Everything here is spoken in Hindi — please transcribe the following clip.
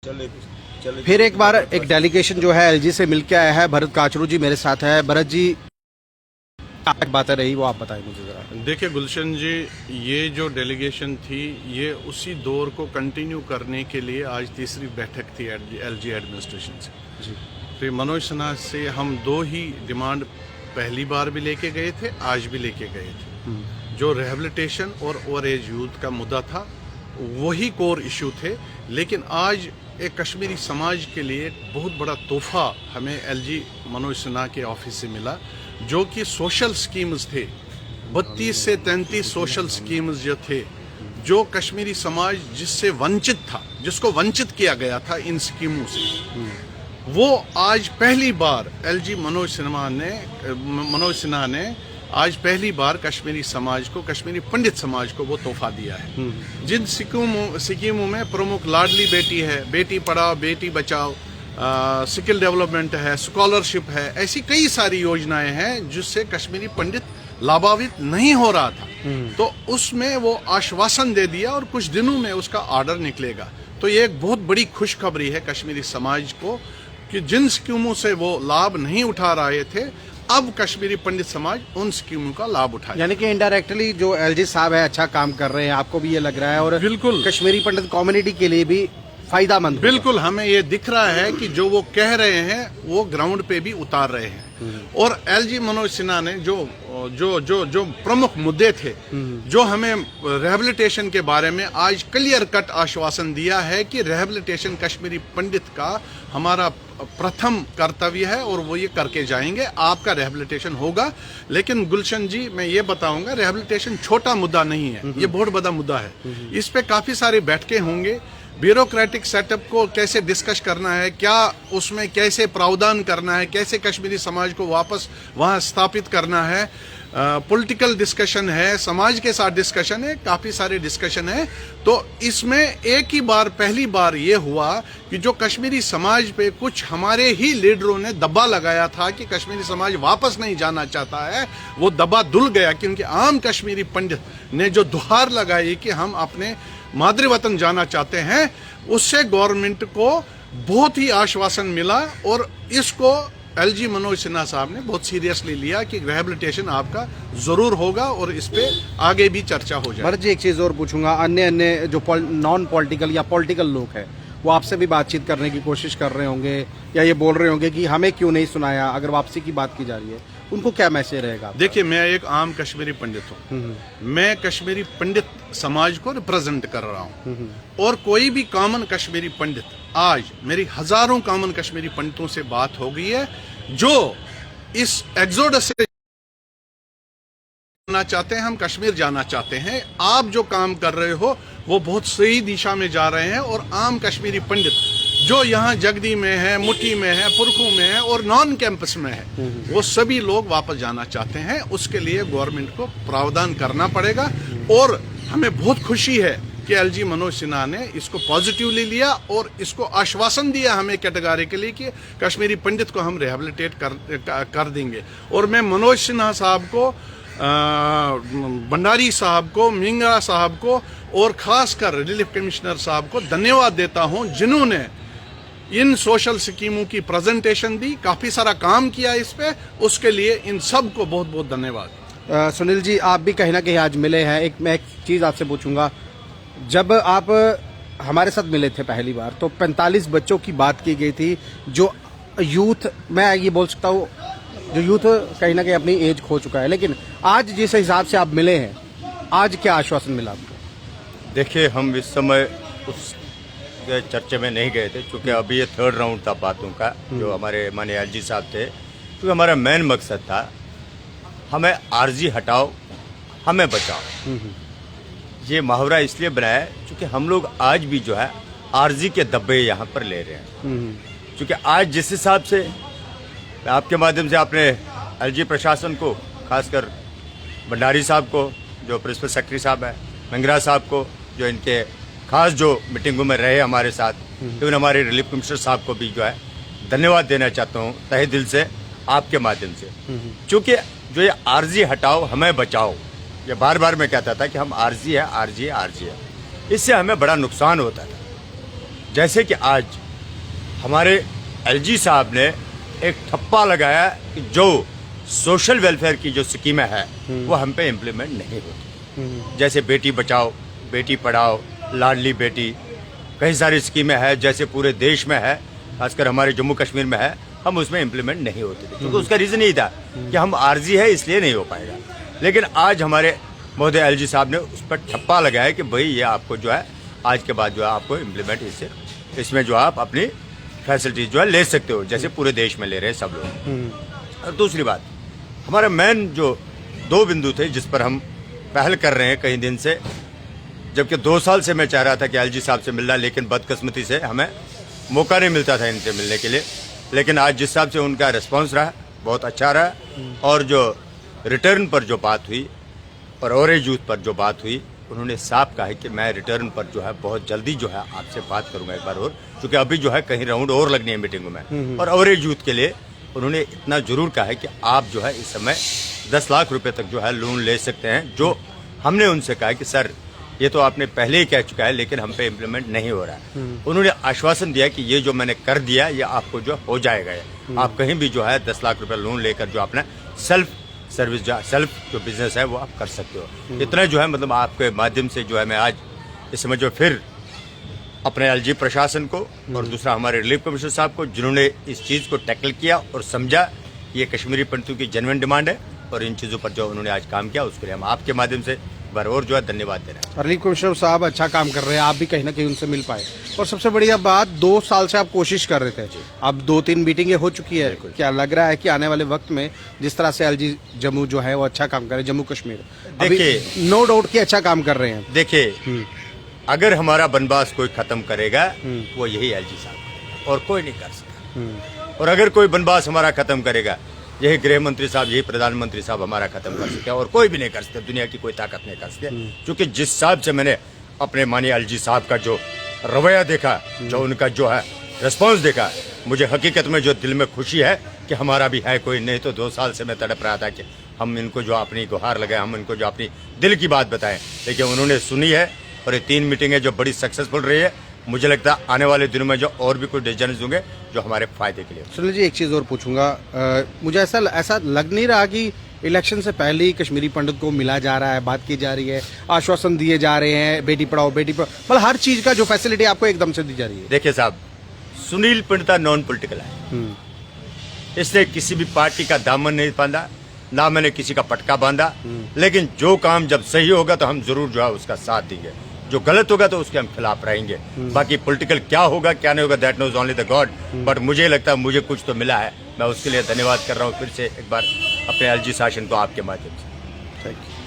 चले चले फिर एक बार एक डेलीगेशन जो है एलजी से मिलके आया है। भरत काचरू जी मेरे साथ है। भरत जी, क्या बातें रही वो आप बताएं मुझे जरा। देखिए गुलशन जी, ये जो डेलीगेशन थी ये उसी दौर को कंटिन्यू करने के लिए आज तीसरी बैठक थी एलजी एडमिनिस्ट्रेशन से जी। फिर मनोज सिन्हा से हम दो ही डिमांड पहली बार भी लेके गए थे, आज भी लेके गए थे। जो रिहेबिलिटेशन और ओवर एज यूथ का मुद्दा था वही कोर इशू थे, लेकिन आज एक कश्मीरी समाज के लिए एक बहुत बड़ा तोहफा हमें एलजी मनोज सिन्हा के ऑफिस से मिला, जो कि सोशल स्कीम्स थे। 32 से 33 सोशल स्कीम्स जो थे, जो कश्मीरी समाज जिससे वंचित था, जिसको वंचित किया गया था इन स्कीमों से, वो आज पहली बार एलजी मनोज सिन्हा ने आज पहली बार कश्मीरी समाज को, कश्मीरी पंडित समाज को वो तोहफा दिया है। जिन स्कीमों में प्रमुख लाडली बेटी है, बेटी पढ़ाओ बेटी बचाओ, स्किल डेवलपमेंट है, स्कॉलरशिप है, ऐसी कई सारी योजनाएं हैं जिससे कश्मीरी पंडित लाभान्वित नहीं हो रहा था। तो उसमें वो आश्वासन दे दिया और कुछ दिनों में उसका ऑर्डर निकलेगा। तो ये एक बहुत बड़ी खुशखबरी है कश्मीरी समाज को कि जिन स्कीमों से वो लाभ नहीं उठा रहे थे, अब कश्मीरी पंडित समाज उन स्कीमों का लाभ उठाए। यानी कि इनडायरेक्टली जो एलजी साहब है अच्छा काम कर रहे हैं, आपको भी ये लग रहा है? और बिल्कुल कश्मीरी पंडित कम्युनिटी के लिए भी फायदामंद। बिल्कुल, हमें ये दिख रहा है कि जो वो कह रहे हैं वो ग्राउंड पे भी उतार रहे हैं। और एलजी मनोज सिन्हा ने जो जो जो जो प्रमुख मुद्दे थे, जो हमें रिहेबिलिटेशन के बारे में आज क्लियर कट आश्वासन दिया है कि रिहेबिलिटेशन कश्मीरी पंडित का हमारा प्रथम कर्तव्य है और वो ये करके जाएंगे, आपका रिहेबिलिटेशन होगा। लेकिन गुलशन जी, मैं ये बताऊंगा, रिहेबिलिटेशन छोटा मुद्दा नहीं है, ये बहुत बड़ा मुद्दा है। इस पे काफी सारी बैठकें होंगे, ब्यूरोक्रेटिक सेटअप को कैसे डिस्कस करना है, क्या उसमें कैसे प्रावधान करना है, कैसे कश्मीरी समाज को वापस वहां स्थापित करना है, पॉलिटिकल डिस्कशन है, समाज के साथ डिस्कशन है, काफी सारे डिस्कशन है। तो इसमें एक ही बार, पहली बार ये हुआ कि जो कश्मीरी समाज पे कुछ हमारे ही लीडरों ने दबा लगाया था कि कश्मीरी समाज वापस नहीं जाना चाहता है, वो दबा धुल गया। क्योंकि आम कश्मीरी पंडित ने जो दुहार लगाई कि हम अपने मातृ वतन जाना चाहते हैं, उससे गवर्नमेंट को बहुत ही आश्वासन मिला और इसको एलजी मनोज सिन्हा साहब ने बहुत सीरियसली लिया कि रिहेबिलिटेशन आपका जरूर होगा और इस पे आगे भी चर्चा हो जाए। भरत जी, एक चीज और पूछूंगा, अन्य जो नॉन पॉलिटिकल या पॉलिटिकल लोग हैं वो आपसे भी बातचीत करने की कोशिश कर रहे होंगे या ये बोल रहे होंगे कि हमें क्यों नहीं सुनाया, अगर वापसी की बात की जा रही है, उनको क्या मैसेज रहेगा? देखिए, मैं एक आम कश्मीरी पंडित हूँ, मैं कश्मीरी पंडित समाज को रिप्रेजेंट कर रहा हूँ, और कोई भी कॉमन कश्मीरी पंडित, आज मेरी हजारों कॉमन कश्मीरी पंडितों से बात हो गई है जो इस एग्जोडस से जाना चाहते हैं, हम कश्मीर जाना चाहते हैं। आप जो काम कर रहे हो वो बहुत सही दिशा में जा रहे हैं, और आम कश्मीरी पंडित जो यहाँ जगदी में है, मुठी में है, पुरखू में है और नॉन कैंपस में है, वो सभी लोग वापस जाना चाहते हैं। उसके लिए गवर्नमेंट को प्रावधान करना पड़ेगा, और हमें बहुत खुशी है कि एलजी मनोज सिन्हा ने इसको पॉजिटिवली लिया और इसको आश्वासन दिया हमें कैटेगरिकली कि कश्मीरी पंडित को हम रिहेबिलिटेट कर देंगे। और मैं मनोज सिन्हा साहब को, भंडारी साहब को, मिंगरा साहब को और खासकर रिलीफ कमिश्नर साहब को धन्यवाद देता हूं, जिन्होंने इन सोशल स्कीमों की प्रेजेंटेशन दी, काफी सारा काम किया इस पे, उसके लिए इन सब को बहुत बहुत धन्यवाद। सुनील जी, आप भी कहीं ना कहीं आज मिले हैं, मैं एक चीज आपसे पूछूंगा, जब आप हमारे साथ मिले थे पहली बार तो 45 बच्चों की बात की गई थी, जो यूथ, मैं ये बोल सकता हूँ जो यूथ कहीं ना कहीं अपनी एज खो चुका है, लेकिन आज जिस हिसाब से आप मिले हैं, आज क्या आश्वासन मिला आपको? देखिए, हम इस समय उस चर्चे में नहीं गए थे, क्योंकि अभी ये थर्ड राउंड था बातों का, जो हमारे माननीय एलजी साहब थे। क्योंकि हमारा मेन मकसद था, हमें आरजी हटाओ हमें बचाओ। ये मुहावरा इसलिए बनाया है क्योंकि हम लोग आज भी जो है आरजी के दब्बे यहाँ पर ले रहे हैं। क्योंकि आज जिस हिसाब से आपके माध्यम से आपने एलजी प्रशासन को, खासकर भंडारी साहब को जो प्रिंसिपल सेक्रेटरी साहब है, मंगरा साहब को जो इनके खास जो मीटिंगों में रहे हमारे साथ, इवन हमारे रिलीफ कमिश्नर साहब को भी जो है धन्यवाद देना चाहता हूँ तहे दिल से आपके माध्यम से। क्योंकि जो ये आरजी हटाओ हमें बचाओ, ये बार बार मैं कहता था कि हम आरजी है, आरजी है, आरजी है, इससे हमें बड़ा नुकसान होता था। जैसे कि आज हमारे एलजी साहब ने एक ठप्पा लगाया कि जो सोशल वेलफेयर की जो स्कीमें है वो हम पे इम्प्लीमेंट नहीं होती, जैसे बेटी बचाओ बेटी पढ़ाओ, लाडली बेटी, कई सारी स्कीमें हैं जैसे पूरे देश में है, खासकर हमारे जम्मू कश्मीर में है, हम उसमें इम्प्लीमेंट नहीं होते थे क्योंकि उसका रीज़न यही था कि हम आर्जी है इसलिए नहीं हो पाएगा। लेकिन आज हमारे महोदय एलजी साहब ने उस पर ठप्पा लगाया कि भाई ये आपको जो है आज के बाद जो है आपको इम्प्लीमेंट इसमें जो आप अपनी फैसिलिटीज जो है ले सकते हो, जैसे पूरे देश में ले रहे हैं सब लोग। और दूसरी बात, हमारा मेन जो 2 बिंदु थे जिस पर हम पहल कर रहे हैं कई दिन से, जबकि 2 साल से मैं चाह रहा था कि एलजी साहब से मिलना, लेकिन बदकिस्मती से हमें मौका नहीं मिलता था इनसे मिलने के लिए। लेकिन आज जिस हिसाब से उनका रिस्पांस रहा बहुत अच्छा रहा, और जो रिटर्न पर जो बात हुई और ओवरेज यूथ पर जो बात हुई, उन्होंने साफ कहा है कि मैं रिटर्न पर जो है बहुत जल्दी जो है आपसे बात करूंगा एक बार और, क्योंकि अभी जो है कहीं राउंड और लगनी है मीटिंगों में। और ओवरेज यूथ के लिए उन्होंने इतना जरूर कहा है कि आप जो है इस समय 10 लाख रुपए तक जो है लोन ले सकते हैं, जो हमने उनसे कहा कि सर ये तो आपने पहले ही कह चुका है लेकिन हम पे इम्प्लीमेंट नहीं हो रहा है। उन्होंने आश्वासन दिया कि ये जो मैंने कर दिया ये आपको जो हो जाएगा, आप कहीं भी जो है 10 लाख रुपए लोन लेकर जो अपना सेल्फ जो बिजनेस है वो आप कर सकते हो। इतना जो है मतलब आपके माध्यम से जो है मैं आज इस समय जो फिर अपने एलजी प्रशासन को और दूसरा हमारे रिलीफ कमिश्नर साहब को, जिन्होंने इस चीज़ को टैकल किया और समझा ये कश्मीरी पंडितों की जेन्युइन डिमांड है और इन चीज़ों पर जो उन्होंने आज काम किया उसके लिए हम आपके माध्यम से बार और जो है धन्यवाद दे रहे हैं। रिलीफ कमिश्नर साहब अच्छा काम कर रहे हैं, आप भी कहीं ना कहीं उनसे मिल पाए। और सबसे बढ़िया बात, 2 साल से आप कोशिश कर रहे थे, अब 2-3 मीटिंगें हो चुकी है, क्या लग रहा है कि आने वाले वक्त में जिस तरह से एलजी जम्मू जो है वो अच्छा काम कर रहे हैं, जम्मू कश्मीर देखिए नो डाउट कि अच्छा काम कर रहे हैं। देखिए अगर हमारा बनवास कोई खत्म करेगा वो यही एलजी साहब और कोई नहीं कर सकता, और अगर कोई बनवास हमारा खत्म करेगा यही गृह मंत्री साहब यही प्रधानमंत्री साहब हमारा खत्म कर सकते हैं, और कोई भी नहीं कर सकते, दुनिया की कोई ताकत नहीं कर सकते। क्योंकि जिस हिसाब से मैंने अपने माननीय एलजी साहब का जो रवैया देखा, जो उनका जो है रिस्पॉन्स देखा, मुझे हकीकत में जो दिल में खुशी है कि हमारा भी है कोई, नहीं तो 2 साल से मैं तड़प रहा था कि हम इनको जो अपनी गुहार लगाए, हम इनको जो अपनी दिल की बात बताएं, लेकिन उन्होंने सुनी है और ये 3 मीटिंगें जो बड़ी सक्सेसफुल रही है। मुझे लगता है आने वाले दिनों में जो और भी कुछ डिसीजन होंगे जो हमारे फायदे के लिए। सुनील जी एक चीज़ और पूछूंगा, मुझे ऐसा लग नहीं रहा कि इलेक्शन से पहले ही कश्मीरी पंडित को मिला जा रहा है, बात की जा रही है, आश्वासन दिए जा रहे हैं, बेटी पढ़ाओ मतलब हर चीज का जो फैसिलिटी आपको एकदम से दी जा रही है। देखिए साहब, सुनील पंडिता नॉन पॉलिटिकल है, इसने किसी भी पार्टी का दामन नहीं बांधा, ना मैंने किसी का पटका बांधा, लेकिन जो काम जब सही होगा तो हम जरूर जो है उसका साथ देंगे, जो गलत होगा तो उसके हम खिलाफ रहेंगे। बाकी पॉलिटिकल क्या होगा क्या नहीं होगा that knows only the god, but मुझे लगता है मुझे कुछ तो मिला है, मैं उसके लिए धन्यवाद कर रहा हूँ फिर से एक बार अपने एलजी शासन को आपके माध्यम से। Thank you.